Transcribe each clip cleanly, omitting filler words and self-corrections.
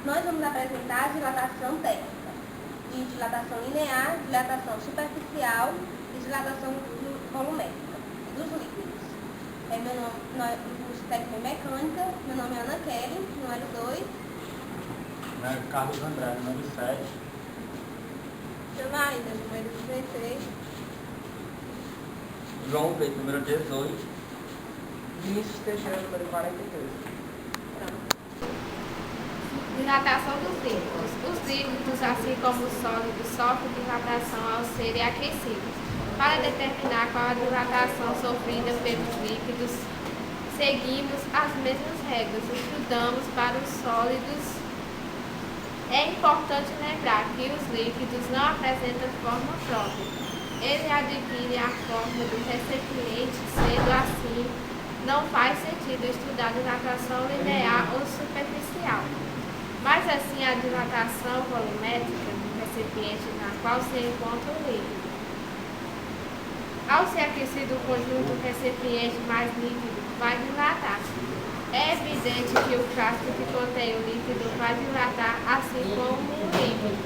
Nós vamos apresentar a dilatação térmica, de dilatação linear, dilatação superficial e dilatação volumétrica dos líquidos. Meu nome é curso técnico em mecânica, meu nome é Ana Kelly, número 2. Carlos André, número 7. Janaína, número 16. João Vitor, número 18. Vinícius Teixeira, número 42. Dilatação dos líquidos. Os líquidos, assim como os sólidos, sofrem dilatação ao serem aquecidos. Para determinar qual a dilatação sofrida pelos líquidos, seguimos as mesmas regras. Estudamos para os sólidos. É importante lembrar que os líquidos não apresentam forma própria. Eles adquirem a forma do recipiente, sendo assim, não faz sentido estudar dilatação linear ou superficial. Mas assim, a dilatação volumétrica do recipiente na qual se encontra o líquido. Ao ser aquecido o conjunto recipiente mais líquido, vai dilatar. É evidente que o frasco que contém o líquido vai dilatar, assim como o líquido.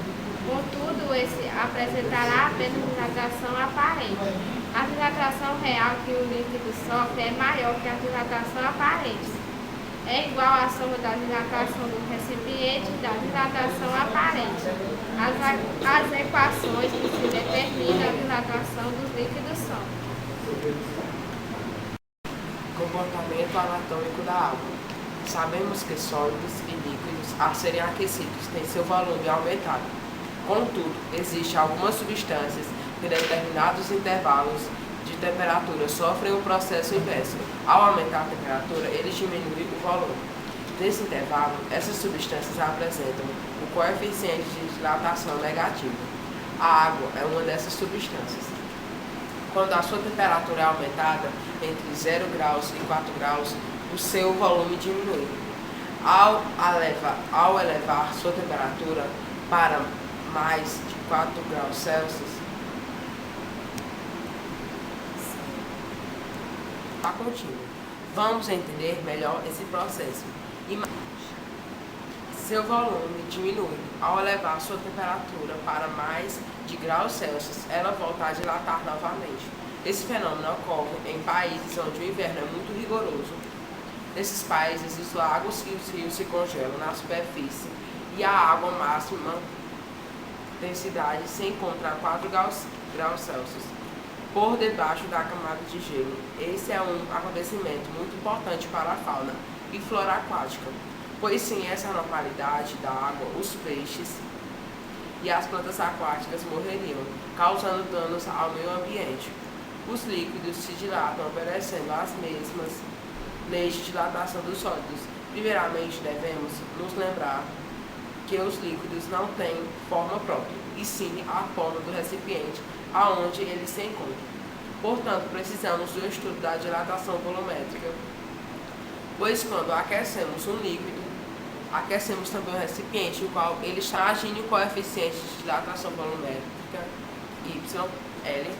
Contudo, esse apresentará apenas dilatação aparente. A dilatação real que o líquido sofre é maior que a dilatação aparente. É igual à soma da dilatação do recipiente e da dilatação aparente. As equações que se determinam a dilatação dos líquidos são: Comportamento anatômico da água. Sabemos que sólidos e líquidos, a serem aquecidos, têm seu volume aumentado. Contudo, existem algumas substâncias que, em determinados intervalos de temperatura, sofrem o processo inverso. Ao aumentar a temperatura, eles diminuem o volume. Nesse intervalo, essas substâncias apresentam o coeficiente de dilatação negativo. A água é uma dessas substâncias. Quando a sua temperatura é aumentada entre 0 graus e 4 graus, o seu volume diminui. Ao elevar sua temperatura para mais de 4 graus Celsius, está contínuo. Vamos entender melhor esse processo. Seu volume diminui. Ao elevar sua temperatura para mais de graus Celsius, ela volta a dilatar novamente. Esse fenômeno ocorre em países onde o inverno é muito rigoroso. Nesses países, os lagos e os rios se congelam na superfície e a água máxima densidade se encontra a 4 graus Celsius, por debaixo da camada de gelo. Esse é um acontecimento muito importante para a fauna e flora aquática, pois sem essa normalidade da água, os peixes e as plantas aquáticas morreriam, causando danos ao meio ambiente. Os líquidos se dilatam obedecendo às mesmas leis de dilatação dos sólidos. Primeiramente, devemos nos lembrar que os líquidos não têm forma própria, e sim a forma do recipiente aonde eles se encontram. Portanto, precisamos do estudo da dilatação volumétrica, pois quando aquecemos um líquido, aquecemos também o recipiente, o qual ele está agindo em coeficiente de dilatação volumétrica, YL,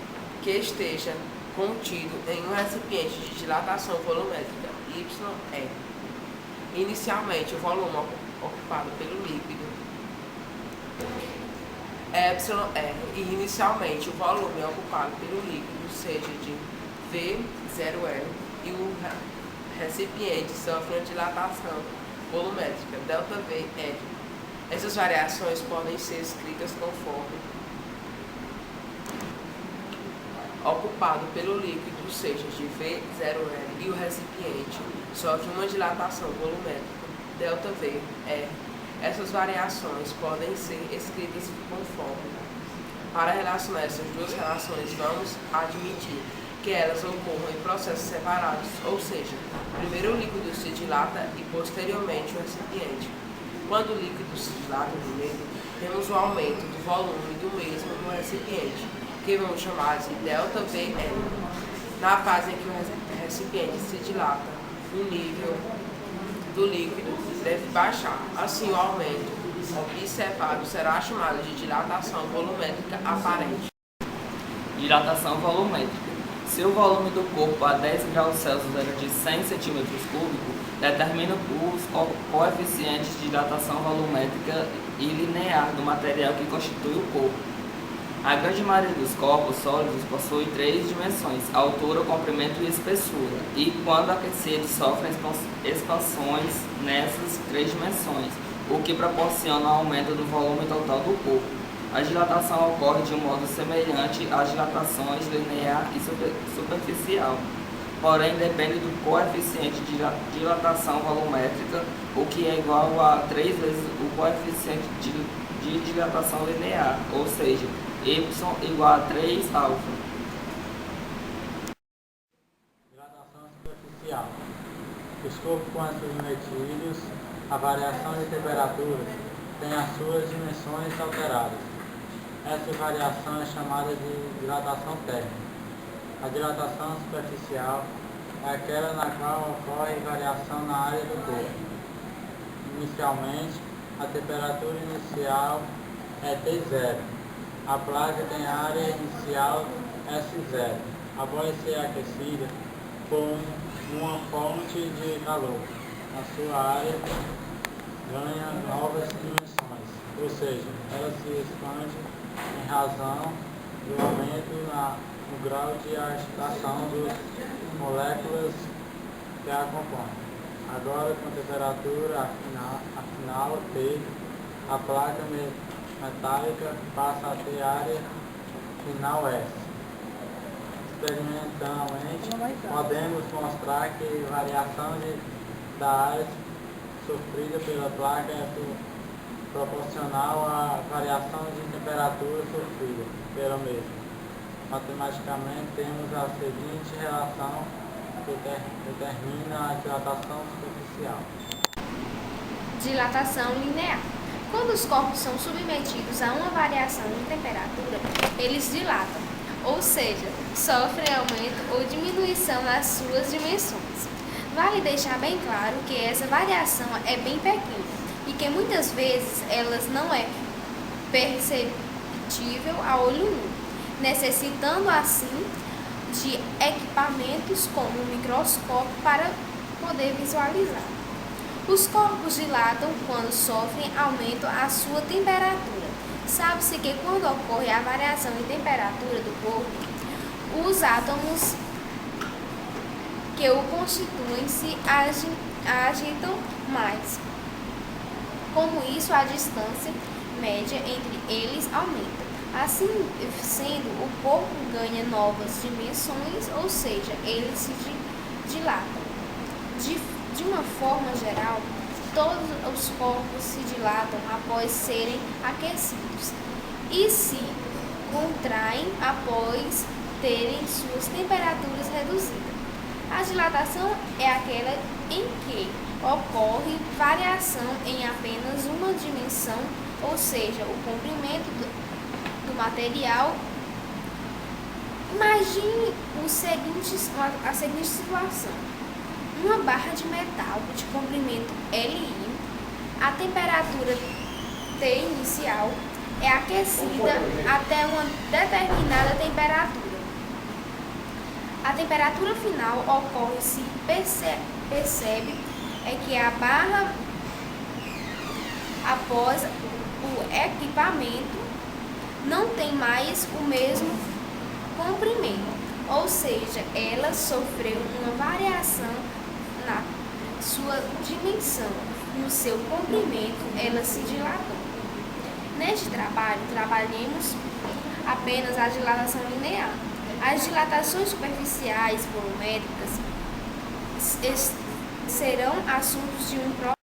que esteja contido em um recipiente de dilatação volumétrica, YR. Inicialmente, o volume ocupado pelo líquido é εR, e inicialmente o volume ocupado pelo líquido seja de V0L e o recipiente sofre uma dilatação volumétrica, ΔVR. Essas variações podem ser escritas conforme ocupado pelo líquido seja de V0L e o recipiente sofre uma dilatação volumétrica, ΔVR. Essas variações podem ser escritas conforme. Para relacionar essas duas relações, vamos admitir que elas ocorram em processos separados, ou seja, primeiro o líquido se dilata e posteriormente o recipiente. Quando o líquido se dilata primeiro, temos o aumento do volume do mesmo no recipiente, que vamos chamar de ΔVL. Na fase em que o recipiente se dilata, o nível do líquido deve baixar. Assim, o aumento observado será chamado de dilatação volumétrica aparente. Dilatação volumétrica. Se o volume do corpo a 10 graus Celsius era de 100 centímetros cúbicos, determina os coeficientes de dilatação volumétrica e linear do material que constitui o corpo. A grande maioria dos corpos sólidos possui 3 dimensões: altura, comprimento e espessura, e quando aquecidos sofrem expansões nessas 3 dimensões, o que proporciona um aumento do volume total do corpo. A dilatação ocorre de um modo semelhante às dilatações linear e superficial, porém depende do coeficiente de dilatação volumétrica, o que é igual a 3 vezes o coeficiente de dilatação linear, ou seja, y igual a 3 alfa. Dilatação superficial. Os corpos, quando submetidos à variação de temperatura, têm as suas dimensões alteradas. Essa variação é chamada de dilatação térmica. A dilatação superficial é aquela na qual ocorre variação na área do corpo. Inicialmente, a temperatura inicial é T0. A placa tem área inicial S0. Após ser aquecida por uma fonte de calor, a sua área ganha novas dimensões, ou seja, ela se expande em razão do aumento no grau de agitação das moléculas que a compõem. Agora, com temperatura afinal T, a placa metálica passa a ter área final S. Experimentalmente, podemos mostrar que a variação da área sofrida pela placa é proporcional à variação de temperatura sofrida pela mesma. Matematicamente, temos a seguinte relação que determina a dilatação superficial. Dilatação linear. Quando os corpos são submetidos a uma variação de temperatura, eles dilatam, ou seja, sofrem aumento ou diminuição nas suas dimensões. Vale deixar bem claro que essa variação é bem pequena e que muitas vezes elas não é perceptível a olho nu, necessitando assim de equipamentos como um microscópio para poder visualizar. Os corpos dilatam quando sofrem aumento à sua temperatura. Sabe-se que quando ocorre a variação de temperatura do corpo, os átomos que o constituem se agitam mais. Como isso, a distância média entre eles aumenta. Assim sendo, o corpo ganha novas dimensões, ou seja, eles se dilatam. De uma forma geral, todos os corpos se dilatam após serem aquecidos e se contraem após terem suas temperaturas reduzidas. A dilatação é aquela em que ocorre variação em apenas uma dimensão, ou seja, o comprimento do material. Imagine a seguinte situação. Uma barra de metal de comprimento Li, a temperatura T inicial é aquecida até uma determinada temperatura. A temperatura final ocorre-se percebe é que a barra, após o equipamento, não tem mais o mesmo comprimento, ou seja, ela sofreu uma variação na sua dimensão. No seu comprimento, ela se dilatou. Neste trabalho, trabalhemos apenas a dilatação linear. As dilatações superficiais volumétricas serão assuntos de um próximo